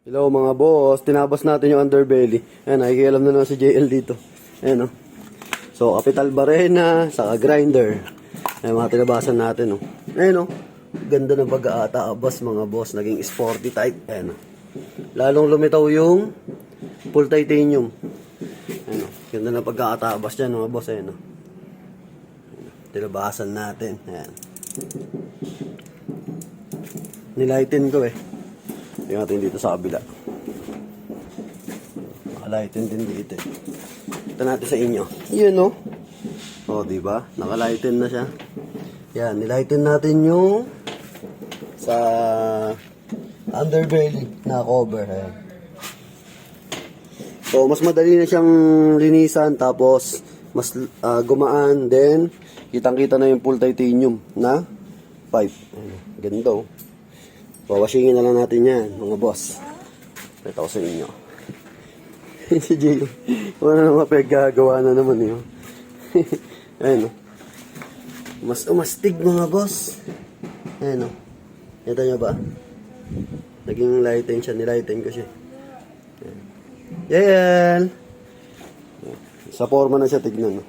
Hello mga boss, tinabas natin yung underbelly. Ayan, nakikialam na naman si JL dito. Ayan o. So, capital barena, saka grinder. Ayan, mga tinabasan natin o. Ayan o. Ganda ng pag-aataabas mga boss. Naging sporty type. Ayan o. Lalong lumitaw yung full titanium. Ayan o. Ganda ng pag-aataabas dyan mga boss. Ayan o. Tinabasan natin. Ayan. Nilighten ko eh. Tingnan natin dito sa kabila. Nakalighten din dito. Ito natin sa inyo. Yun no. O, diba? Nakalighten na siya. Yan, nilighten natin yung sa underbelly na cover. Ayan. So, mas madali na siyang linisan. Tapos, mas gumaan. Then, kitang-kita na yung full titanium na pipe. Ayan. Ganda oh. Wawashingin na lang natin yan, mga boss. Ito ko sa inyo. Si Jay, wala na mapagagawa na naman yun. Ayan o. Mas umastig mga boss. Ayan o. Ito nyo ba? Naging lighten siya, nilighten ko siya. Ayan. Sa forma na siya, tignan o.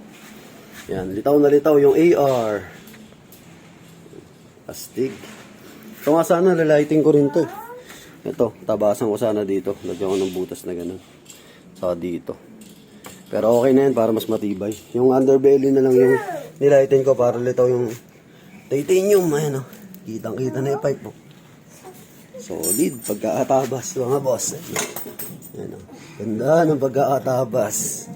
Yan, litaw na litaw yung AR. Astig. Ito nga sana, lalighting ko rin to. Ito, tabasan ko sana dito. Lagyan ko ng butas na gano'n. Saka dito. Pero okay na yan para mas matibay. Yung underbelly na lang yung nilighting ko para litaw yung titanium. Ayan o. Kitang-kita na yung pipe mo. Solid. Pagkaatabas mga boss. Ayan o. Ganda ng pagkaatabas.